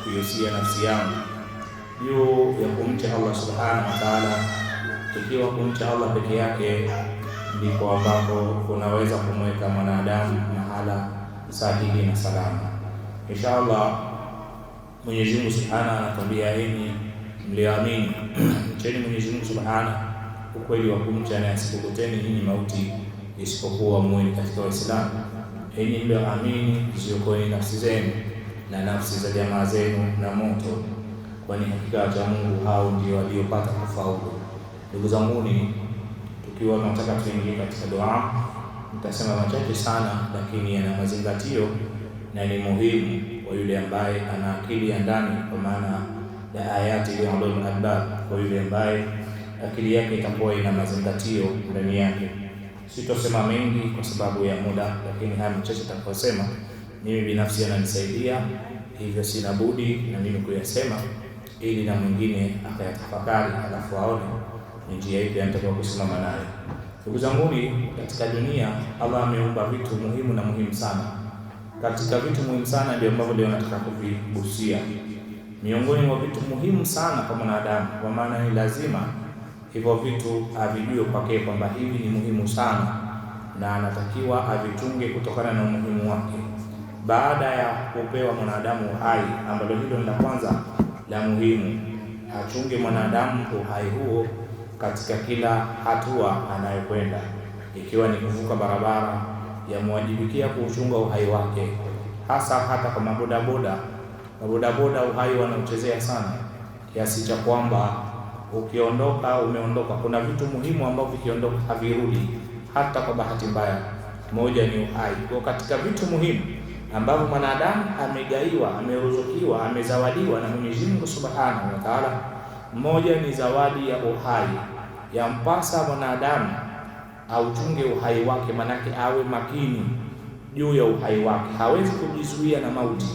kuihusia nafsi yangu juu ya kumcha Allah subhanahu wa ta'ala, ikiwa kumcha Allah peke yake ndipo ambapo kunaweza kumweka mwanadamu mahala sahihi na salama. Inshallah, Mwenyezi Mungu subhanahu anatuambia, enyi mlioamini, mcheni Mwenyezi Mungu subhanahu ukweli wa kumcha, na asikukuteni nyinyi mauti isipokuwa muwe katika Uislamu. Enyi mlioamini, ziokoeni nafsi zenu na nafsi za jamaa zenu na moto, kwani hakika ya Mungu hao ndio waliopata kufaulu. Ndugu zanguni, tukiwa tunataka tuingie katika dua, nitasema machache sana, lakini yana mazingatio na ni muhimu kwa yule ambaye ana akili ya ndani, kwa maana ya ayati ya ulul albab, kwa yule ambaye akili yake itakuwa ina mazingatio ndani yake. Sitosema mengi kwa sababu ya muda, lakini haya machache nitakayosema mimi binafsi yananisaidia, hivyo sina budi na mimi kuyasema ili na mwingine akayatafakari, alafu aone ni njia ipi anatakiwa kusimama nayo. Ndugu zanguni, katika dunia Allah ameumba vitu muhimu na muhimu sana. Katika vitu muhimu sana ndio ambavyo leo nataka kuvigusia. Miongoni mwa vitu muhimu sana kwa mwanadamu, kwa maana ni lazima hivyo vitu avijue kwake kwamba hivi ni muhimu sana na anatakiwa avichunge kutokana na umuhimu wake. Baada ya kupewa mwanadamu uhai, ambalo hilo ni la kwanza la muhimu, achunge mwanadamu uhai huo katika kila hatua anayokwenda. Ikiwa ni kuvuka barabara, yamwajibikia kuuchunga uhai wake, hasa hata kwa mabodaboda. Mabodaboda uhai wanaochezea sana, kiasi cha kwamba ukiondoka umeondoka. Kuna vitu muhimu ambavyo vikiondoka havirudi hata kwa bahati mbaya. Moja ni uhai. Kwa katika vitu muhimu ambavyo mwanadamu amegaiwa, ameruzukiwa, amezawadiwa na Mwenyezi Mungu Subhanahu wa Ta'ala, moja ni zawadi ya uhai. Yampasa mwanadamu auchunge uhai wake, manake awe makini juu ya uhai wake. Hawezi kujizuia na mauti,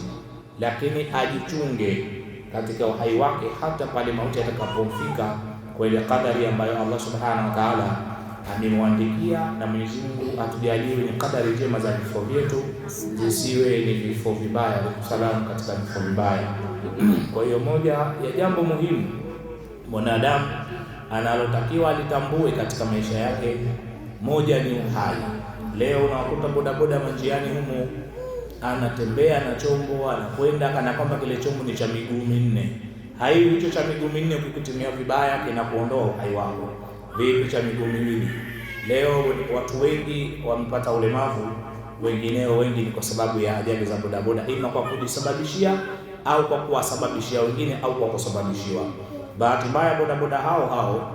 lakini ajichunge katika uhai wake hata pale mauti atakapofika, kwa ile kadari ambayo Allah Subhanahu wa Ta'ala amemwandikia. Na Mwenyezi Mungu atujalie ni kadari njema za vifo vyetu, zisiwe ni vifo vibaya, salamu katika vifo vibaya. Kwa hiyo moja ya jambo muhimu mwanadamu analotakiwa alitambue katika maisha yake, moja ni uhai. Leo unakuta bodaboda manjiani humu anatembea na chombo, anakwenda kana kwamba kile chombo ni cha miguu minne. Hai hicho cha miguu minne ukikutumia vibaya kinakuondoa uhai wako. Vipi cha miguu miwili? Leo watu wengi wamepata ulemavu, wengineo wengi ni kwa sababu ya ajali za bodaboda, ima kwa kujisababishia au kwa kuwasababishia wengine au kwa kusababishiwa. Bahati mbaya bodaboda hao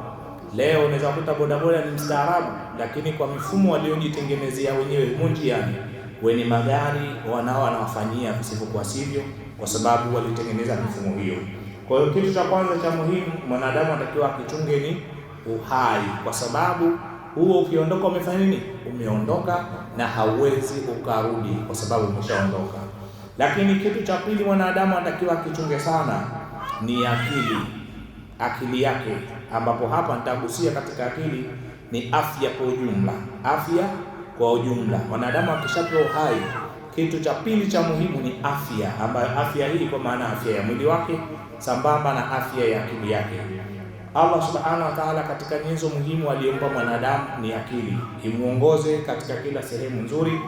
leo unaweza kukuta bodaboda ni mstaarabu, lakini kwa mifumo waliojitengenezea wenyewe njiani, wenye magari wanawafanyia visivyokuwa sivyo, kwa sababu walitengeneza mifumo hiyo. Kwa hiyo kitu cha kwanza cha muhimu mwanadamu anatakiwa akichunge ni uhai, kwa sababu huo ukiondoka umefanya nini? Umeondoka na hauwezi ukarudi, kwa sababu umeshaondoka. Lakini kitu cha pili mwanadamu anatakiwa akichunge sana ni akili yake, ambapo hapa nitagusia katika akili ni afya kwa ujumla. Afya kwa ujumla, mwanadamu akishapewa uhai, kitu cha pili cha muhimu ni afya, ambayo afya hii kwa maana afya ya mwili wake sambamba na afya ya akili yake. Allah Subhanahu wa Ta'ala katika nyenzo muhimu aliyompa mwanadamu ni akili, imuongoze katika kila sehemu nzuri,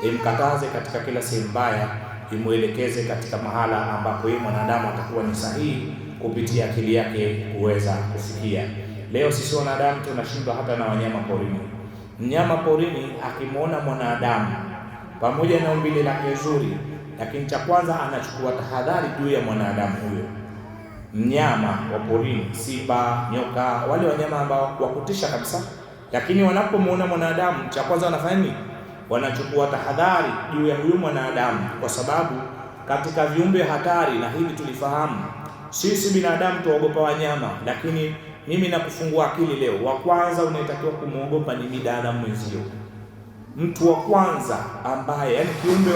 imkataze katika kila sehemu mbaya, imuelekeze katika mahala ambapo yeye mwanadamu atakuwa ni sahihi kupitia akili yake kuweza kufikia. Leo sisi wanadamu tunashindwa hata na wanyama porini. Mnyama porini akimwona mwanadamu pamoja na umbile lake zuri, lakini cha kwanza anachukua tahadhari juu ya mwanadamu huyo. Mnyama wa porini, simba, nyoka, wale wanyama ambao wakutisha kabisa, lakini wanapomwona mwanadamu cha kwanza wanafanya nini? Wanachukua tahadhari juu ya huyo mwanadamu, kwa sababu katika viumbe hatari, na hili tulifahamu, sisi binadamu tuogopa wanyama, lakini mimi nakufungua akili leo, wa kwanza unayetakiwa kumuogopa ni binadamu mwenzio. Mtu wa kwanza ambaye, yani kiumbe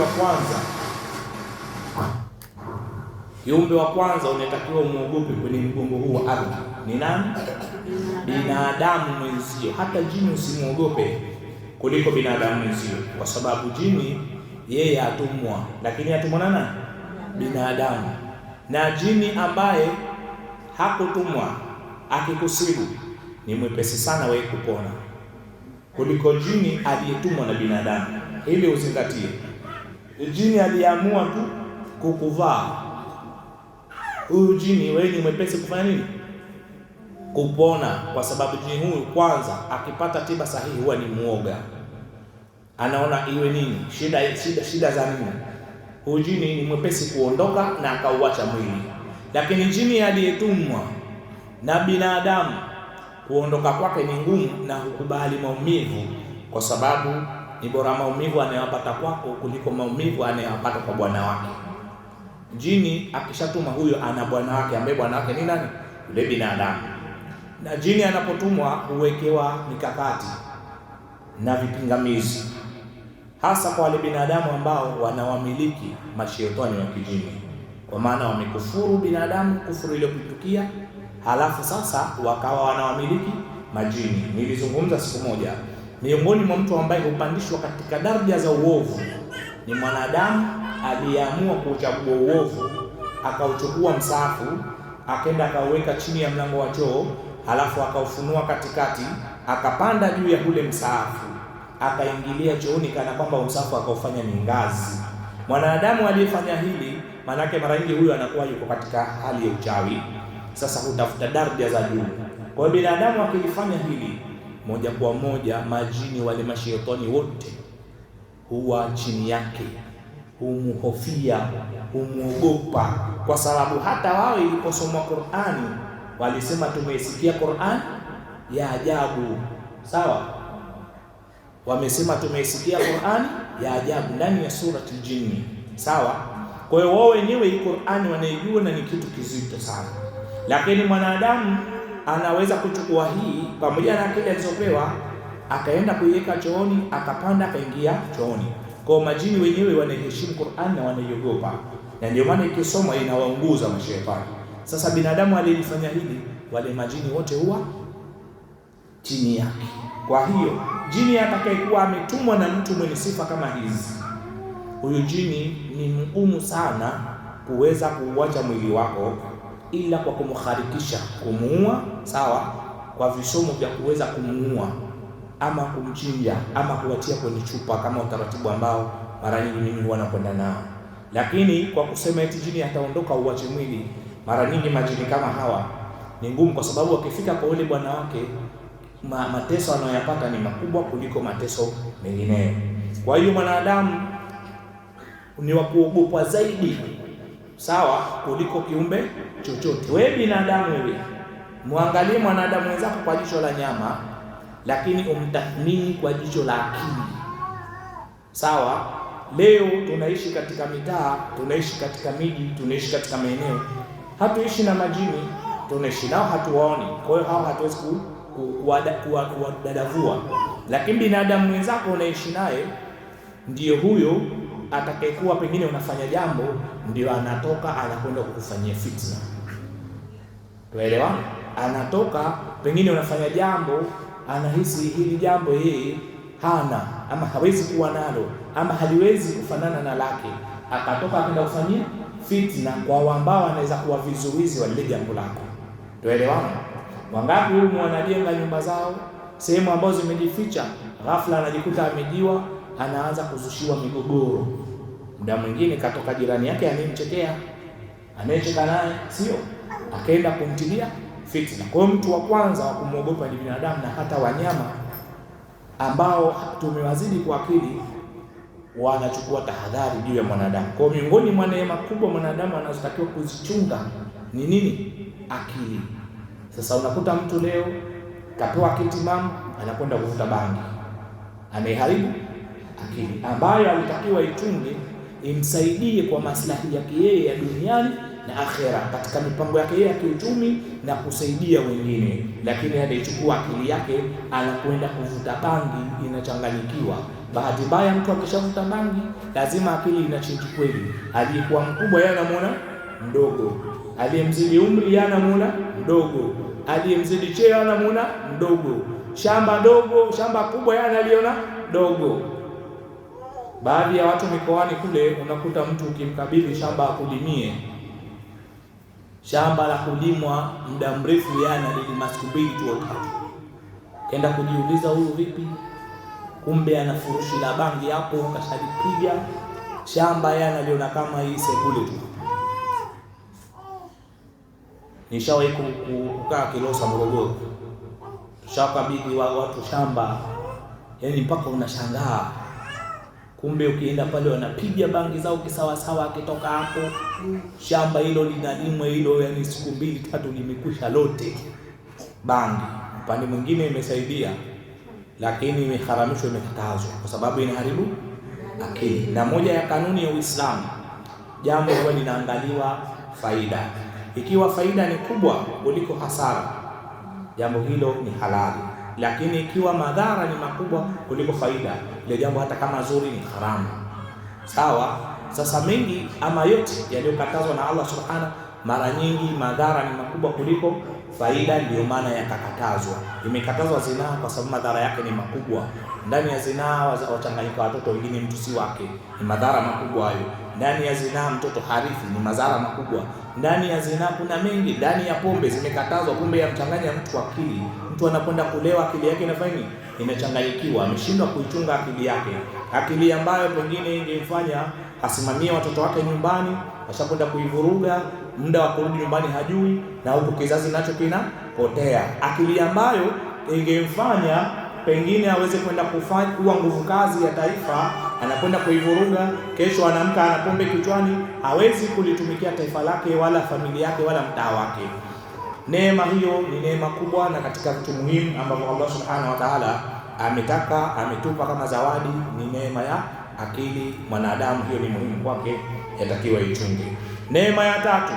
wa kwanza unatakiwa umuogope kwenye mgongo huu wa ardhi ni nani? Binadamu mwenzio. Hata jini usimuogope kuliko binadamu mwenzio, kwa sababu jini yeye atumwa, lakini atumwa na nani? Binadamu. Na jini ambaye hakutumwa akikusibu ni mwepesi sana wewe kupona kuliko jini aliyetumwa na binadamu. Ili uzingatie, jini aliamua tu kukuvaa, huyu jini wewe ni mwepesi kufanya nini? Kupona, kwa sababu jini huyu kwanza akipata tiba sahihi huwa ni muoga, anaona iwe nini shida za nini. Huyu jini ni mwepesi kuondoka na akauacha mwili, lakini jini aliyetumwa na binadamu kuondoka kwake ni ngumu na hukubali maumivu, kwa sababu ni bora maumivu anayopata kwako kuliko maumivu anayopata kwa bwana wake. Jini akishatuma huyo ana bwana wake, ambaye bwana wake ni nani? Yule binadamu. Na jini anapotumwa huwekewa mikakati na vipingamizi, hasa kwa wale binadamu ambao wanawamiliki mashetani wa kijini, kwa maana wamekufuru binadamu kufuru ile kupitukia, halafu sasa wakawa wanawamiliki majini. Nilizungumza siku moja, miongoni mwa mtu ambaye hupandishwa katika daraja za uovu ni mwanadamu aliyeamua kuchagua uovu, akauchukua msahafu, akaenda akauweka chini ya mlango wa choo, halafu akaufunua katikati, akapanda juu ya ule msahafu, akaingilia chooni kana kwamba msahafu akaufanya ni ngazi. Mwanadamu aliyefanya hili, manake mara nyingi huyo anakuwa yuko katika hali ya uchawi, sasa hutafuta daraja za juu. Kwa hiyo binadamu akilifanya hili, moja kwa moja majini wale mashetani wote huwa chini yake, humuhofia, humuogopa, kwa sababu hata wao iliposomwa Qur'ani walisema tumeisikia Qur'an ya ajabu. Sawa, wamesema tumeisikia Qur'an ya ajabu ndani ya surati Jini. Sawa, kwa hiyo wao wenyewe hii Qur'ani wanaijua na ni kitu kizito sana, lakini mwanadamu anaweza kuchukua hii pamoja na akili alizopewa, akaenda kuiweka chooni, akapanda akaingia chooni. Kwa majini wenyewe wanaheshimu Qur'an na wanaiogopa, na ndio maana ikisoma inawaunguza mashaitani. Sasa binadamu aliyefanya hili, wale majini wote huwa chini yake. Kwa hiyo jini atakayekuwa ametumwa na mtu mwenye sifa kama hizi, huyu jini ni mgumu sana kuweza kuuacha mwili wako, ila kwa kumharikisha, kumuua. Sawa, kwa visomo vya kuweza kumuua ama kumchinja ama kuwatia kwenye chupa, kama utaratibu ambao mara nyingi mimi huwa nakwenda nao. Lakini kwa kusema eti jini ataondoka uache mwili, mara nyingi majini kama hawa ni ngumu, kwa sababu wakifika kwa yule bwana wake mateso anayoyapata ni makubwa kuliko mateso mengineyo. Kwa hiyo mwanadamu ni wa kuogopwa zaidi, sawa, kuliko kiumbe chochote. Wewe binadamu, wewe muangalie mwanadamu wenzako kwa jicho la nyama, lakini umtathmini kwa jicho la akili. Sawa, leo tunaishi katika mitaa, tunaishi katika miji, tunaishi katika maeneo, hatuishi na majini, tunaishi nao, hatuwaoni. Kwa hiyo hao hatuwezi kuwadadavua, lakini binadamu mwenzako unaishi naye, ndiyo huyo atakayekuwa pengine unafanya jambo, ndio anatoka anakwenda kukufanyia fitna. Tuelewa? Anatoka pengine unafanya jambo, anahisi hili jambo yeye hana ama hawezi kuwa nalo ama haliwezi kufanana na lake, akatoka akaenda kufanyia fitna kwa ambao anaweza kuwa vizuizi wa lile jambo lako. Tuelewana? Wangapi huyu wanajenga nyumba zao sehemu ambazo zimejificha, ghafla anajikuta amejiwa, anaanza kuzushiwa migogoro. Muda mwingine katoka jirani yake anemchekea, anayecheka naye sio, akaenda kumtilia fitna. Kwa hiyo mtu wa kwanza wa kumwogopa ni binadamu, na hata wanyama ambao tumewazidi kwa akili wanachukua tahadhari juu ya mwanadamu. Kwa hiyo miongoni mwa neema kubwa mwanadamu anazotakiwa kuzichunga ni nini? Akili. Sasa unakuta mtu leo kapewa kitimamu, anakwenda kuvuta bangi, ameharibu akili ambayo alitakiwa ichunge, imsaidie kwa maslahi yake yeye ya duniani na akhera, katika mipango yake yeye ya kiuchumi na kusaidia wengine. Lakini anaichukua akili yake, anakwenda kuvuta bangi, inachanganyikiwa. Bahati mbaya mtu akishavuta bangi, lazima akili inachinji kweli. Aliyekuwa mkubwa yeye anamuona mdogo, aliyemzidi umri yeye anamuona mdogo, aliyemzidi cheo anamuona mdogo, shamba dogo, shamba kubwa yeye analiona dogo. Baadhi ya watu mikoani kule unakuta mtu ukimkabidhi shamba akulimie, shamba la kulimwa muda mrefu, yana lilima siku 2 tu au 3. Kenda kujiuliza huyu vipi? Kumbe ana furushi la bangi hapo, kashalipiga shamba, yana liona kama hii sebule tu. Nishawahi kukaa Kilosa Morogoro, tushakabidhi watu shamba, yani mpaka unashangaa. Kumbe ukienda pale wanapiga bangi zao kisawasawa, akitoka hapo shamba hilo linalimwa hilo, yani siku 2 3 limekwisha lote bangi. Upande mwingine imesaidia, lakini imeharamishwa, imekatazwa kwa sababu inaharibu akili. Na moja ya kanuni ya Uislamu, jambo huwa linaangaliwa faida. Ikiwa faida ni kubwa kuliko hasara, jambo hilo ni halali. Lakini ikiwa madhara ni makubwa kuliko faida, ile jambo hata kama zuri ni haramu. Sawa? Sasa mengi ama yote yaliyokatazwa na Allah Subhanahu, mara nyingi madhara ni makubwa kuliko faida, ndio maana yakakatazwa. Imekatazwa zinaa kwa sababu madhara yake ni makubwa. Ndani ya zinaa wachanganyika watoto wengine mtu si wake, ni madhara makubwa hayo. Ndani ya zinaa mtoto harithi, ni madhara makubwa. Ndani ya zinaa kuna mengi. Ndani ya pombe zimekatazwa, pombe ya mchanganya mtu akili. Mtu anakwenda kulewa, akili yake inafanya nini? Imechanganyikiwa, ameshindwa kuichunga akili yake. Akili ambayo pengine ingemfanya asimamie watoto wake nyumbani, ashakwenda kuivuruga, muda wa kurudi nyumbani hajui, na huko kizazi nacho kinapotea. Akili ambayo ingemfanya pengine aweze kwenda kufanya kuwa nguvu kazi ya taifa, anakwenda kuivuruga. Kesho anaamka ana pombe kichwani, hawezi kulitumikia taifa lake wala familia yake wala mtaa wake. Neema hiyo ni neema kubwa, na katika vitu muhimu ambavyo Allah Subhanahu wa Ta'ala ametupa kama zawadi ni neema ya akili. Mwanadamu hiyo ni muhimu kwake, yatakiwa ichunge. Neema ya tatu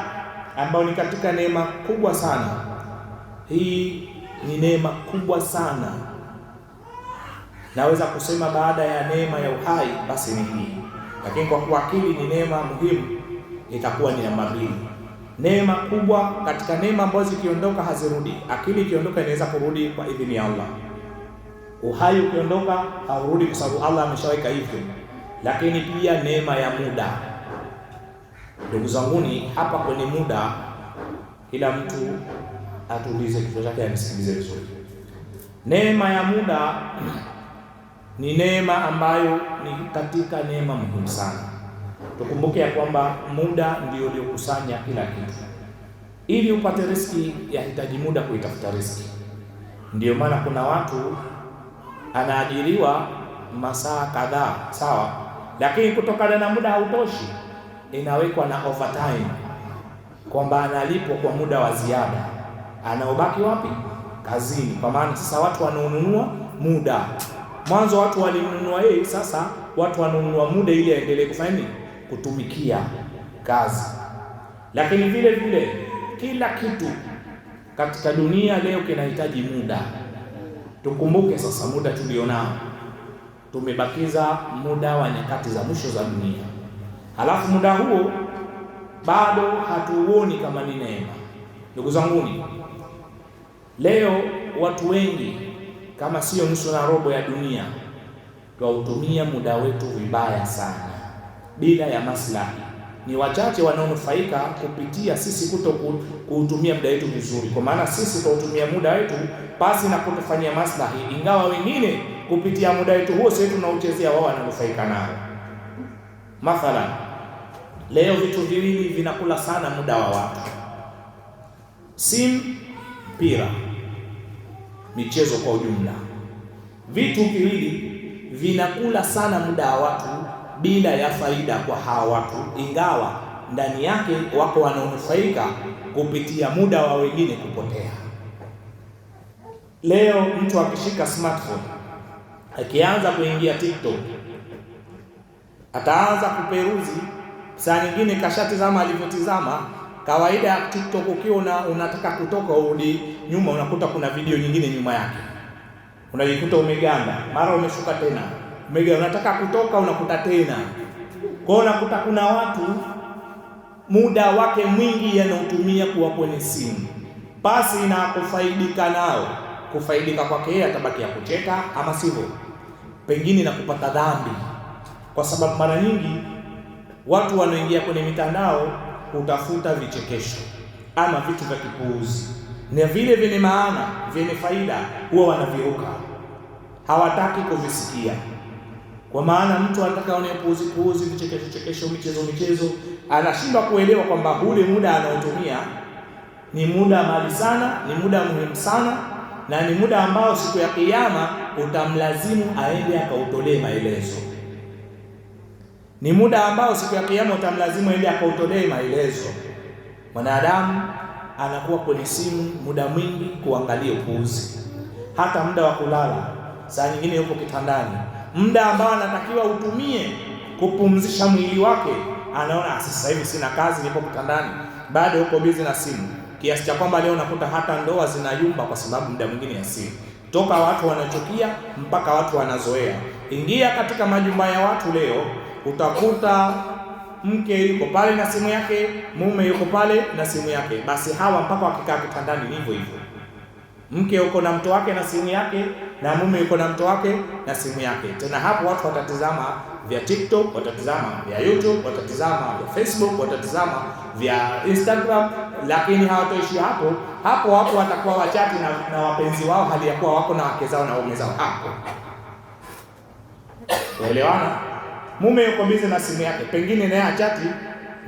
ambayo ni katika neema kubwa sana, hii ni neema kubwa sana, naweza kusema baada ya neema ya uhai basi ni hii, lakini kwa kuwa akili ni neema muhimu itakuwa ni namba 2. Neema kubwa katika neema ambazo zikiondoka hazirudi. Akili ikiondoka inaweza kurudi kwa idhini ya Allah. Uhai ukiondoka haurudi kwa sababu Allah ameshaweka hivyo. Lakini pia neema ya muda. Ndugu zanguni, hapa kwenye muda kila mtu atulize kichwa chake anisikilize vizuri. Neema ya muda ni neema ambayo ni katika neema muhimu sana. Tukumbuke ya kwamba muda ndio uliokusanya kila kitu. Ili upate riziki yahitaji muda kuitafuta riziki. Ndio maana kuna watu anaajiriwa masaa kadhaa, sawa, lakini kutokana na muda hautoshi, inawekwa na overtime kwamba analipwa kwa muda wa ziada. Anaobaki wapi? Kazini. Kwa maana sasa watu wanaonunua muda. Mwanzo watu walinunua yeye, sasa watu wanunua muda ili aendelee kufanya nini? Kutumikia kazi. Lakini vile vile kila kitu katika dunia leo kinahitaji muda. Tukumbuke sasa muda tulionao, tumebakiza muda wa nyakati za mwisho za dunia. Halafu muda huo bado hatuuoni kama ni neema. Ndugu zanguni, leo watu wengi kama sio nusu na robo ya dunia twautumia muda wetu vibaya sana bila ya maslahi. Ni wachache wanaonufaika kupitia sisi kuutumia muda wetu vizuri, kwa maana sisi tuutumia muda wetu pasi na kutufanyia maslahi, ingawa wengine kupitia muda wetu huo sisi tunauchezea, wao wananufaika nao. Mathalan, leo vitu viwili vinakula sana muda wa watu: simu, mpira, michezo kwa ujumla. Vitu viwili vinakula sana muda wa watu bila ya faida kwa hawa watu, ingawa ndani yake wako wanaonufaika kupitia muda wa wengine kupotea. Leo mtu akishika smartphone akianza kuingia TikTok, ataanza kuperuzi, saa nyingine kashatizama alivyotizama. Kawaida ya TikTok, ukiwa unataka kutoka urudi nyuma, unakuta kuna video nyingine nyuma yake, unajikuta umeganda, mara umeshuka tena umeganda, unataka kutoka unakuta tena. Kwa unakuta kuna watu muda wake mwingi yanautumia kuwa kwenye simu, basi na kufaidika nao. Kufaidika kwake yeye atabaki ya kucheka, ama sivyo pengine na kupata dhambi, kwa sababu mara nyingi watu wanaoingia kwenye mitandao kutafuta vichekesho, ama vitu vya kipuuzi, na vile vyenye maana vyenye faida huwa wanaviruka, hawataki kuvisikia. Kwa maana mtu anataka aone puuzi, vichekesho, michezo, anashindwa kuelewa kwamba ule muda anaotumia ni muda mali sana, ni muda muhimu sana, na ni muda ambao siku ya Kiyama utamlazimu aende akautolee maelezo. Ni muda ambao siku ya Kiyama utamlazimu aende akautolee maelezo. Mwanadamu anakuwa kwenye simu muda mwingi kuangalia upuuzi, hata muda wa kulala, saa nyingine yupo kitandani, muda ambao anatakiwa utumie kupumzisha mwili wake, anaona sasa hivi sina kazi, nipo kitandani, bado yuko busy na simu, kiasi cha kwamba leo unakuta hata ndoa zinayumba kwa sababu muda mwingine ya simu. Toka watu wanachukia mpaka watu wanazoea. Ingia katika majumba ya watu leo, utakuta mke yuko pale na simu yake, mume yuko pale na simu yake. Basi hawa mpaka wakikaa kitandani ni hivyo hivyo. Mke yuko na mto wake na simu yake, na mume yuko na mto wake na simu yake. Tena hapo watu watatizama vya TikTok, watatizama vya YouTube, watatizama vya Facebook, watatizama vya Instagram, lakini hawatoishi hapo. Hapo watakuwa wachati na wapenzi wao, hali ya kuwa wako na wake zao na waume zao hapo. Uelewana? Mume yuko busy na simu yake, pengine naye achati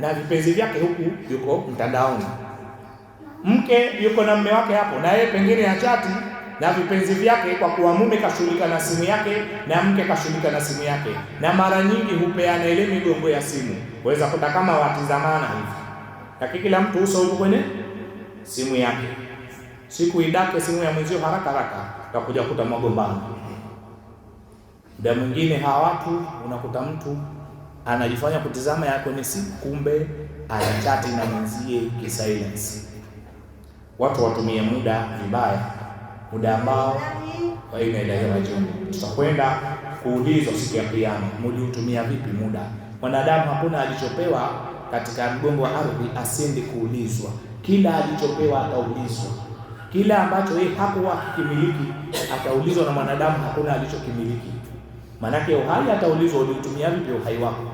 na vipenzi vyake huku yuko mtandaoni. Mke yuko na mume wake hapo, na yeye pengine achati na vipenzi vyake, kwa kuwa mume kashughulika na simu yake na mke kashughulika na simu yake, na mara nyingi hupeana ile migongo ya simu, waweza kuta kama watizamana hivi, lakini kila mtu uso huko kwenye simu yake. Siku idake simu ya mwenzio haraka utakuja kukuta magombano. Muda mwingine hawa watu unakuta mtu anajifanya kutizama ya kwenye simu, kumbe anachati na mwenzie kisilence. Watu watumie muda vibaya, muda ambao wa ina ile rajioni. Tutakwenda kuulizwa siku ya Kiyama, mliutumia vipi muda? Mwanadamu hakuna alichopewa katika mgongo wa ardhi asiende kuulizwa. Kila alichopewa ataulizwa. Kila ambacho yeye hakuwa kimiliki ataulizwa na mwanadamu, hakuna alichokimiliki. Manake uhai ataulizwa, uliutumia vipi uhai wako?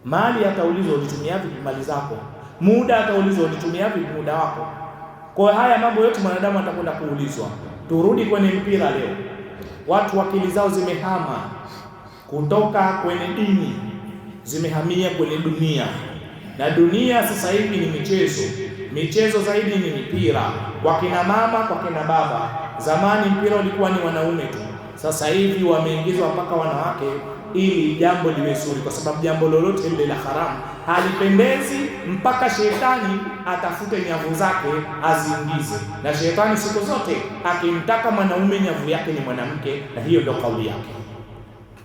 Mali ataulizwa, ulitumia vipi mali zako? Muda ataulizwa, ulitumia vipi muda wako? Kwa haya mambo yote mwanadamu atakwenda kuulizwa. Turudi kwenye mpira leo. Watu akili zao zimehama kutoka kwenye dini, zimehamia kwenye dunia. Na dunia sasa hivi ni michezo zaidi ni mipira. Kwa kina mama, kwa kina baba. Zamani mpira ulikuwa ni wanaume tu. Sasa hivi wameingizwa mpaka wanawake, ili jambo liwe zuri, kwa sababu jambo lolote lile la haramu halipendezi mpaka shetani atafute nyavu zake aziingize. Na shetani siku zote akimtaka mwanaume, nyavu yake ni mwanamke, na hiyo ndio kauli yake.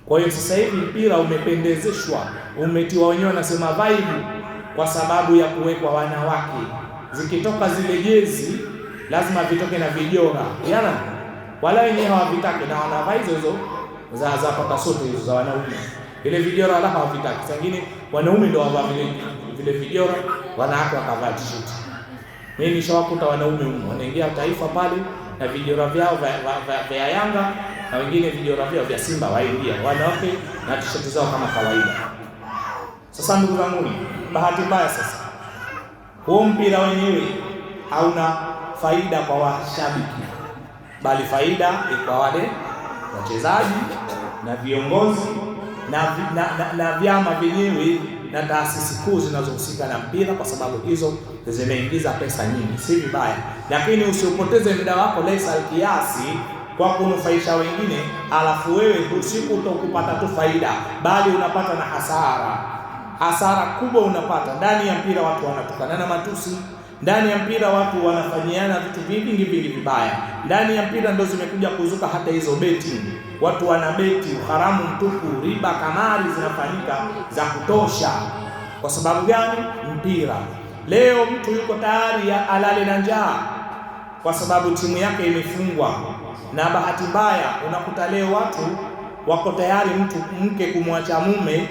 Kwa hiyo sasa hivi mpira umependezeshwa, umetiwa wenyewe wanasema vibe, kwa sababu ya kuwekwa wanawake. Zikitoka zile jezi lazima vitoke na vijora, yana wala wenyewe hawavitaki, na wanavaa hizo za paka sote hizo za wanaume. Ile vijora wala hawavitaki. Sangine wanaume ndio wavaa vile vijora, wanawake wakavaa t-shirt. Mimi nishawakuta wanaume wanaingia Taifa pale na vijora vyao vya Yanga, na wengine vijora vyao vya Simba waingia, wanawake na t-shirt zao kama kawaida. Sasa ndugu zangu, bahati mbaya sasa huo mpira wenyewe hauna faida kwa washabiki, bali faida ni kwa wale wachezaji na viongozi na vyama vyenyewe na taasisi kuu zinazohusika na mpira, kwa sababu hizo zimeingiza pesa nyingi. Si vibaya, lakini usiupoteze muda wako lesa kiasi kwa kunufaisha wengine, alafu wewe usiku utokupata tu faida, bali unapata na hasara kubwa unapata. Ndani ya mpira watu wanatukana na matusi, ndani ya mpira watu wanafanyiana vitu vingi vibaya. Ndani ya mpira ndio zimekuja kuzuka hata hizo betting. Watu wanabeti haramu mtupu, riba, kamari zinafanyika za kutosha. Kwa sababu gani? Mpira. Leo mtu yuko tayari alale na njaa kwa sababu timu yake imefungwa. Na bahati mbaya unakuta leo watu wako tayari mke kumwacha mume,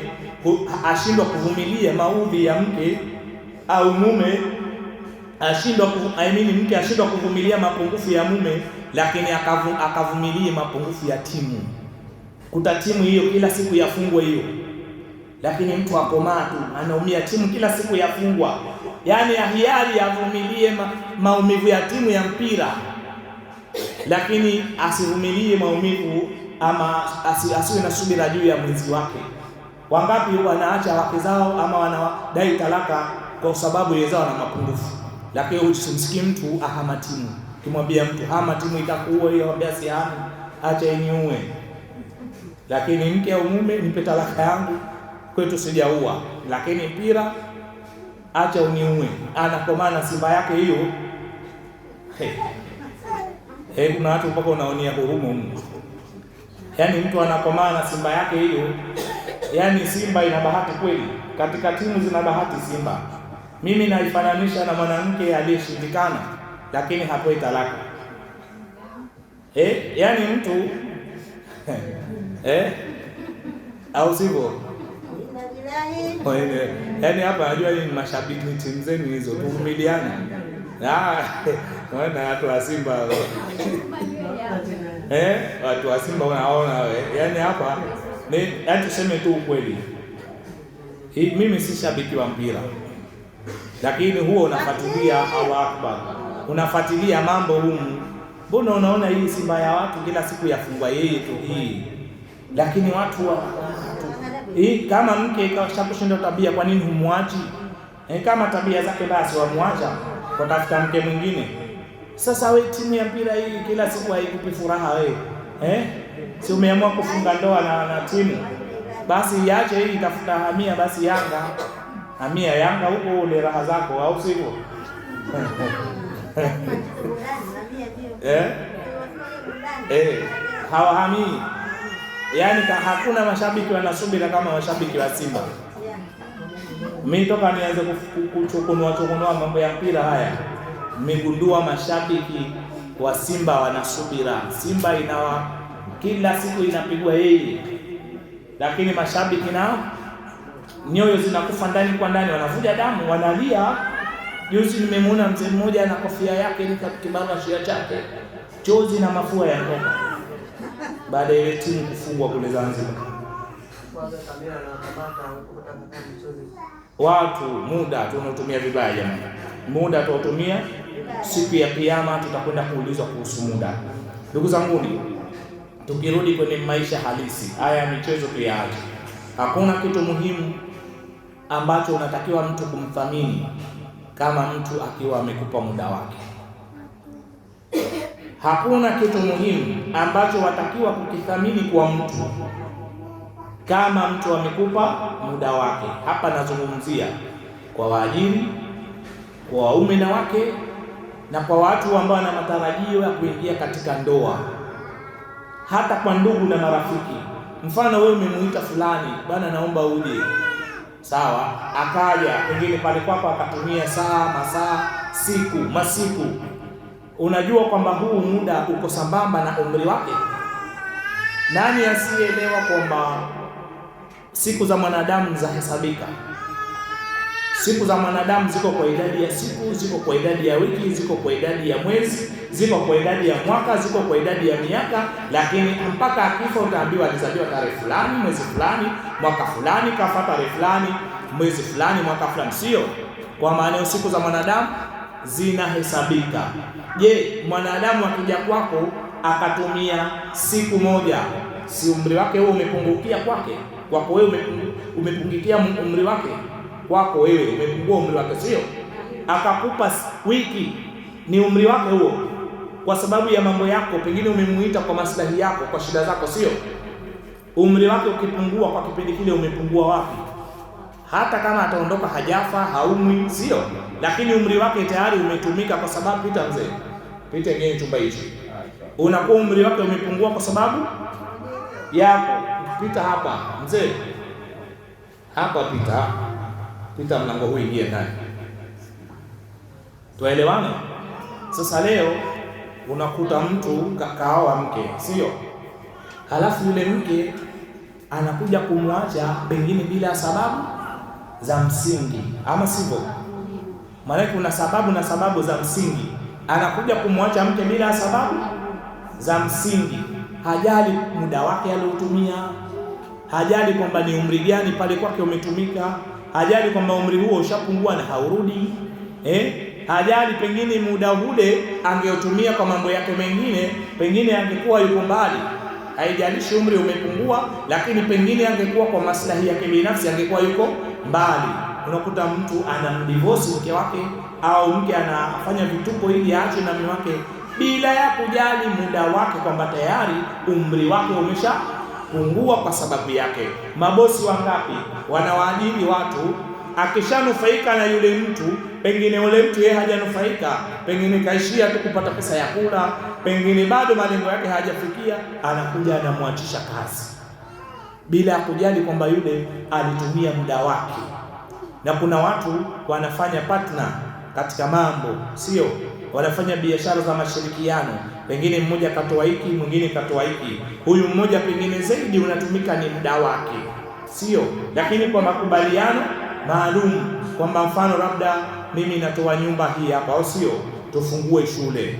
ashindwa kuvumilia maudhi ya mke, au mume mke ashindwa kuvumilia mapungufu ya mume, lakini akavumilia mapungufu ya timu. Kuta timu hiyo kila siku yafungwe hiyo. lakini mtu akomaa tu, anaumia, timu kila siku yafungwa. Yaani hiari avumilie maumivu ya timu ya mpira, lakini asivumilie maumivu ama asiwe na subira juu ya mwenzi wake. Wangapi wanaacha wake zao ama wanadai talaka kwa sababu yeye zao na mapungufu, lakini usimsikii mtu ahama timu. Kimwambia mtu hama timu itakuua hiyo, mwambia si hama, acha iniue. Lakini mke au mume, nipe talaka yangu, kwetu sijaua, lakini mpira acha uniue. Anakomana Simba yake hiyo. Kuna watu mpaka unaonia huruma. Yaani mtu anakomana Simba yake hiyo. Yaani Simba ina bahati kweli. Katika timu zina bahati Simba. Mimi naifananisha na mwanamke aliyeshindikana lakini hapoi talaka. Yaani mtu au sivyo? Yaani hapa najua ni mashabiki ni timu zenu hizo, tuvumiliane. Naona watu wa Simba. Watu wa Simba unaona wewe. Yaani hapa ni tuseme tu ukweli. Mimi si shabiki wa mpira. Lakini huo unafuatilia, Allahu Akbar. Unafuatilia mambo humu. Mbona unaona hii Simba ya watu kila siku yafungwa yeye tu hii. Lakini watu kama mke ikashakushinda tabia, kwa nini humwachi? Kama tabia zake basi wamwacha kwa tafuta mke mwingine. Sasa we timu ya mpira hii kila siku haikupi furaha wewe. Si umeamua kufunga ndoa na timu. Basi iache hii, tafuta hamia basi Yanga. Hamia Yanga huko ule raha zako, au sivyo? Hawahamii. Yaani hakuna mashabiki wanasubira kama mashabiki wa Simba. Mimi toka nianze kuchukunua mambo ya mpira haya, nimegundua mashabiki wa Simba wanasubira. Simba kila siku inapigwa yeye. Lakini mashabiki nao nyoyo zinakufa ndani kwa ndani, wanavuja damu, wanalia. Juzi nimemuona mzee mmoja na kofia yake ni kibarashia chake, chozi na mafua yanatoka baada ya timu kufungwa kule Zanzibar. Watu muda tunatumia vibaya jamani. Muda tunatumia, siku ya kiyama tutakwenda kuulizwa kuhusu muda. Ndugu zangu, tukirudi kwenye maisha halisi, haya michezo tuyaache. Hakuna kitu muhimu ambacho unatakiwa mtu kumthamini kama mtu akiwa amekupa muda wake. Hakuna kitu muhimu ambacho watakiwa kukithamini kwa mtu kama mtu amekupa muda wake. Hapa nazungumzia kwa waajiri, kwa waume na wake, na kwa watu ambao wana matarajio ya kuingia katika ndoa, hata kwa ndugu na marafiki. Mfano wewe umemuita fulani, bwana naomba uje. Sawa, akaja pengine pale kwako akatumia saa, masaa, masiku. Unajua kwamba huu muda uko sambamba na umri wake. Nani asielewa kwamba siku za mwanadamu zahesabika? Siku za mwanadamu ziko kwa idadi ya siku, ziko kwa idadi ya wiki, ziko kwa idadi ya mwezi, ziko kwa idadi ya mwaka, ziko kwa idadi ya miaka. Lakini mpaka akifa utaambiwa alizaliwa tarehe fulani, mwezi fulani, mwaka fulani, kafa tarehe fulani, mwezi fulani, mwaka fulani. Sio kwa maana siku za mwanadamu zinahesabika. Je, mwanadamu akija kwako akatumia siku moja, si umri wake wewe umepungukia kwake? Kwako wewe umepungukia umri wake, kwako wewe umepungua umri wake, sio? Akakupa wiki, ni umri wake huo, kwa sababu ya mambo yako, pengine umemuita kwa maslahi yako, kwa shida zako, sio? Umri wake ukipungua kwa kipindi kile, umepungua wapi? Hata kama ataondoka hajafa, haumwi, sio? Lakini umri wake tayari umetumika, kwa sababu pita mzee, pita ngine chumba hichi, unakuwa umri wake umepungua kwa sababu yako. Pita hapa mzee, hapa pita mlango huu, ingia ndani. Tuelewane? Sasa leo unakuta mtu kaoa mke, sio? Halafu yule mke anakuja kumwacha pengine bila sababu za msingi, ama sivyo? Maana kuna sababu na sababu za msingi. Anakuja kumwacha mke bila sababu za msingi. Hajali muda wake aliotumia, hajali kwamba ni umri gani pale kwake umetumika, hajali kwamba umri huo ushapungua na haurudi, hajali pengine muda ule angeotumia kwa mambo yake mengine, pengine angekuwa yuko mbali. Haijalishi umri umepungua, lakini pengine angekuwa kwa maslahi yake binafsi, angekuwa yuko mbali. Unakuta mtu anamdivorce mke wake, au mke anafanya vituko ili aache na mume wake bila ya kujali muda wake kwamba tayari umri wake umeshapungua kwa sababu yake. Mabosi wangapi wanawaajiri watu, akishanufaika na yule mtu, pengine yule mtu yeye hajanufaika, pengine kaishia tu kupata pesa ya kula, pengine bado malengo yake hajafikia, anakuja anamwachisha kazi bila kujali kwamba yule alitumia muda wake. Na kuna watu wanafanya partner katika mambo, sio wanafanya biashara za mashirikiano, pengine mmoja katoa hiki, mwingine katoa hiki, huyu mmoja pengine zaidi unatumika ni muda wake, sio, lakini kwa makubaliano maalum, kwamba mfano labda mimi natoa nyumba hii hapa, au sio, tufungue shule,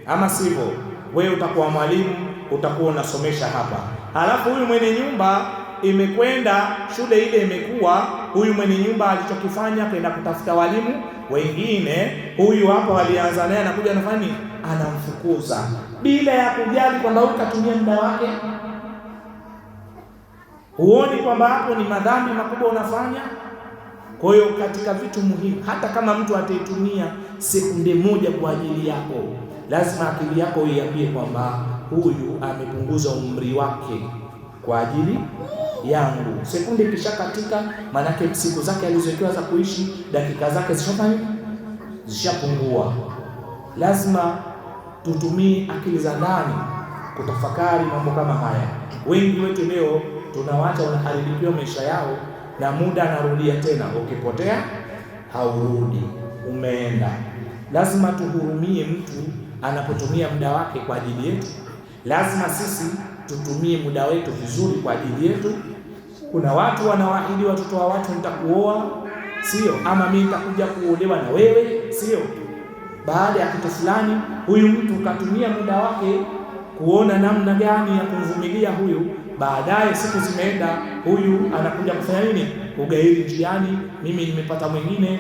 ama sivyo wewe utakuwa mwalimu, utakuwa unasomesha hapa, halafu huyu mwenye nyumba imekwenda shule ile imekuwa, huyu mwenye nyumba alichokifanya kwenda kutafuta walimu wengine, huyu hapa walianza naye anakuja anafanya nini, anamfukuza bila ya kujali kwamba huyu katumia muda wake. Huoni kwamba hapo ni madhambi makubwa unafanya? Kwa hiyo katika vitu muhimu, hata kama mtu ataitumia sekunde moja kwa ajili yako, lazima akili yako iambie kwamba huyu amepunguza umri wake kwa ajili yangu. Sekunde kisha katika, manake siku zake alizowekewa za kuishi, dakika zake zishapungua. Lazima tutumie akili za ndani kutafakari mambo kama haya. Wengi wetu leo tunawacha wanaharibikiwa maisha yao, na muda anarudia tena, ukipotea haurudi, umeenda. Lazima tuhurumie mtu anapotumia muda wake kwa ajili yetu. Lazima sisi tutumie muda wetu vizuri kwa ajili yetu. Kuna watu wanawaahidi watoto wa watu, nitakuoa, sio, ama mimi nitakuja kuolewa na wewe, sio. Baada ya kitu fulani, huyu mtu katumia muda wake kuona namna gani ya kumvumilia huyu. Baadaye siku zimeenda, huyu anakuja kufanya nini? Kugairi njiani, mimi nimepata mwingine.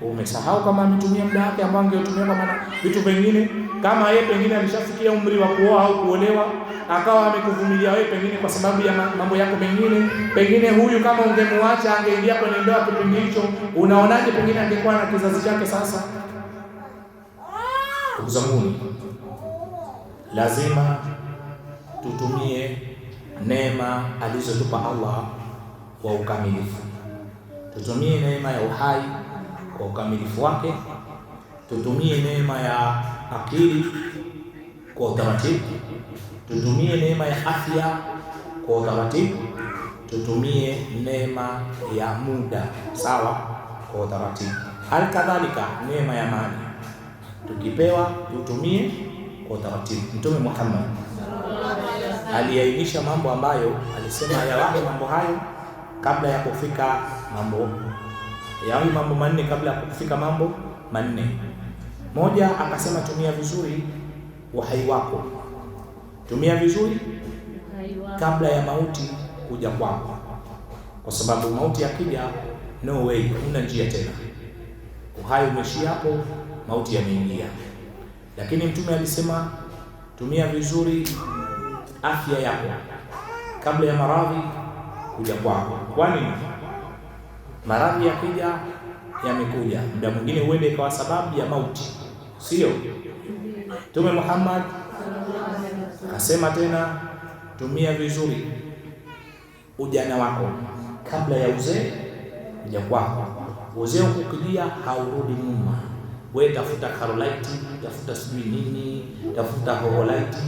Umesahau kama ametumia muda wake ambao angetumia kwa maana vitu vingine. Kama yeye pengine alishafikia umri wa kuoa au kuolewa, akawa amekuvumilia wewe pengine kwa sababu ya mambo yako mengine, pengine huyu kama ungemwacha angeingia kwenye ndoa kipindi hicho, unaonaje pengine angekuwa na kizazi chake sasa? Ndugu zangu, lazima tutumie neema alizotupa Allah kwa ukamilifu. Tutumie neema ya uhai kwa ukamilifu wake, tutumie neema ya akili kwa utaratibu, tutumie neema ya afya kwa utaratibu, tutumie neema ya muda sawa kwa utaratibu. Halikadhalika neema ya mali tukipewa tutumie kwa utaratibu. Mtume Muhammad aliainisha mambo ambayo alisema yawahi mambo hayo kabla ya kufika mambo yawahi mambo manne kabla ya kufika mambo manne. Moja, akasema tumia vizuri uhai wako, tumia vizuri kabla ya mauti kuja kwako, kwa sababu mauti yakija, no way, huna njia tena. Uhai umeshia hapo, mauti yameingia. Lakini Mtume alisema tumia vizuri afya yako kabla ya maradhi kuja kwako. Kwani maradhi yakija, yamekuja, muda mwingine huende ikawa sababu ya mauti, sio? Mtume Muhammad akasema tena tumia vizuri ujana wako kabla ya uzee kuja kwako. Uzee ukija haurudi nyuma. Wewe tafuta Carolite, tafuta sijui nini, tafuta Hoholite,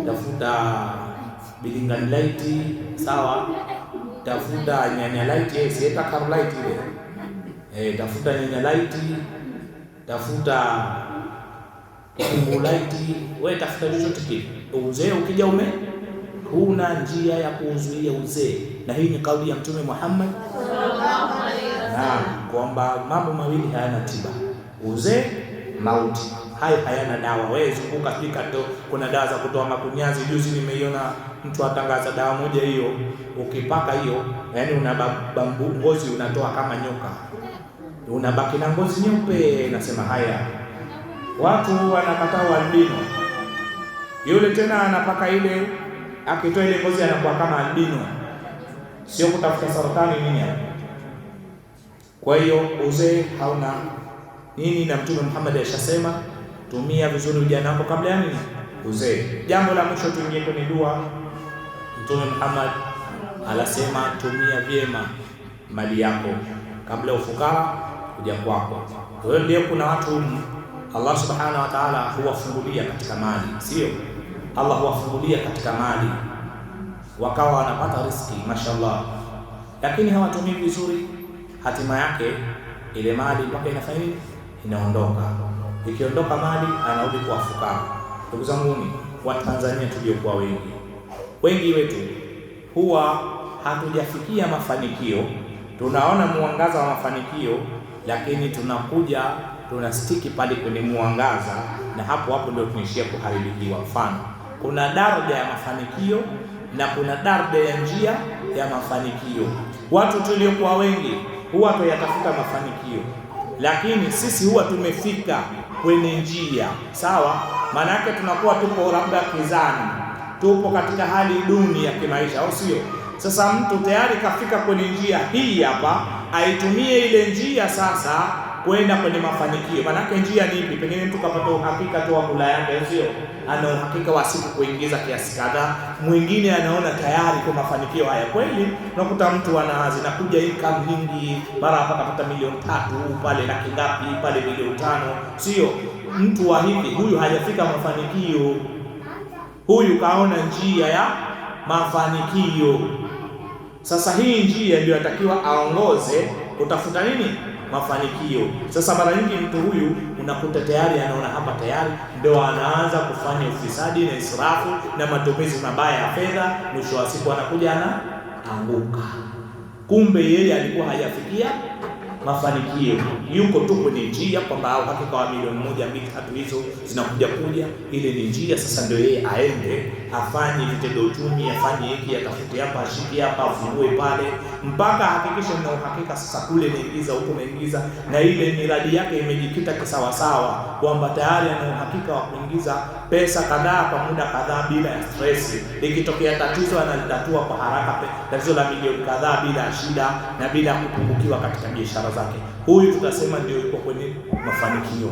tafuta Bilinganite, sawa? Tafuta Nyanyalite, sieta Carolite ile. Tafuta Nyanyalite, tafuta Hoholite, wewe tafuta chochote kile. Uzee ukija huna njia ya kuuzuia uzee. Na hii ni kauli ya Mtume Muhammad sallallahu alaihi wasallam, kwamba mambo mawili hayana tiba: uzee, mauti. hayo hayana dawa. Wewe zunguka fika ndo kuna dawa za kutoa makunyazi. Juzi nimeiona mtu atangaza dawa moja hiyo, ukipaka hiyo yani ngozi unatoa kama nyoka, unabaki na ngozi nyeupe. Nasema haya, watu wanakataa albino. Yule tena anapaka ile, akitoa ile ngozi anakuwa kama albino, sio kutafuta saratani nini hapo. Kwa hiyo uzee hauna nini, na Mtume Muhammad alishasema tumia vizuri ujana wako kabla ya nini, uzee. Jambo la mwisho tuingie kwenye dua. Mtume Muhammad alasema tumia vyema mali yako kabla ufukara kuja kwako. Kwa hiyo ndio kuna watu Allah subhanahu wa ta'ala huwafungulia katika mali, sio? Allah huwafungulia katika mali wakawa wanapata riziki mashallah, lakini hawatumii vizuri. Hatima yake ile mali mpaka inafanya nini, inaondoka. Ikiondoka mali anarudi kwa fukara. Ndugu zangu, wa Tanzania tuliokuwa wengi wetu huwa hatujafikia mafanikio. Tunaona mwangaza wa mafanikio, lakini tunakuja tunastiki pale kwenye mwangaza, na hapo ndio tunaishia kuharibikiwa. Mfano, kuna daraja ya mafanikio na kuna daraja ya njia ya mafanikio. Watu tuliokuwa wengi huwa tuyatafuta mafanikio, lakini sisi huwa tumefika kwenye njia sawa. Maana yake tunakuwa tupo labda kizani, tupo katika hali duni ya kimaisha, au sio? Sasa mtu tayari kafika kwenye njia hii hapa, aitumie ile njia sasa kwenda kwenye mafanikio. Maana yake njia ni ipi? Pengine mtu kapata uhakika tu wa kula yake, sio? Ana uhakika wa siku kuingiza kiasi kadhaa, mwingine anaona tayari kwa mafanikio haya. Kweli unakuta mtu zinakuja income nyingi, mara hapa kapata milioni 3 pale, laki ngapi pale, milioni 5, sio? Mtu wa hivi, huyu hajafika mafanikio, huyu kaona njia ya mafanikio. Sasa hii njia ndio atakiwa aongoze kutafuta nini, mafanikio. Sasa mara nyingi mtu huyu unakuta tayari anaona hapa tayari ndio anaanza kufanya ufisadi na israfu na matumizi mabaya ya fedha. Mwisho wa siku anakuja anaanguka, kumbe yeye alikuwa hajafikia mafanikio, yuko tu kwenye njia kwamba hakika wa milioni 1, 2, 3 hizo zinakuja ile ni njia. Sasa ndio yeye aende afanye vitendo uchumi, afanye hiki, atafute hapa, ashiki hapa, afungue pale, mpaka hakikisha na uhakika sasa kule naingiza huko naingiza, na ile miradi yake imejikita kisawa sawa, kwamba tayari ana uhakika wa kuingiza pesa kadhaa kwa muda kadhaa bila stress. Ikitokea tatizo analitatua kwa haraka, tatizo la milioni kadhaa bila shida na bila kupungukiwa katika biashara zake. Huyu tutasema ndio yuko kwenye mafanikio.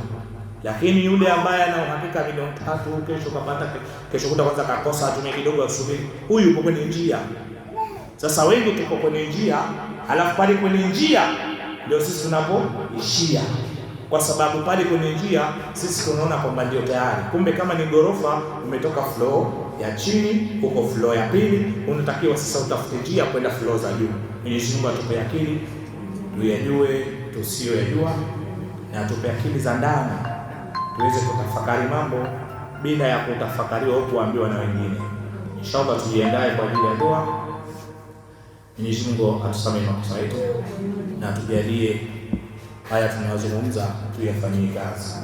Lakini yule ambaye ana uhakika milioni 3 kesho kapata, kesho kuta kwanza kakosa, atumie kidogo asubiri, huyu yuko kwenye njia. Sasa wengi tuko kwenye njia, alafu pale kwenye njia ndio sisi tunapoishia, kwa sababu pale kwenye njia sisi tunaona kwamba ndio tayari. Kumbe kama ni gorofa, umetoka floor ya chini huko floor ya pili, unatakiwa sasa utafute njia kwenda floor za juu. Mwenyezi Mungu atupe akili tuyajue tusiyoyajua, na atupe akili za ndani tuweze kutafakari mambo bila ya kutafakariwa au kuambiwa na wengine. Inshallah tujiandae kwa ajili ya dua. Mwenyezi Mungu atusamehe makosa yetu na atujalie haya tunayozungumza tuyafanyie kazi.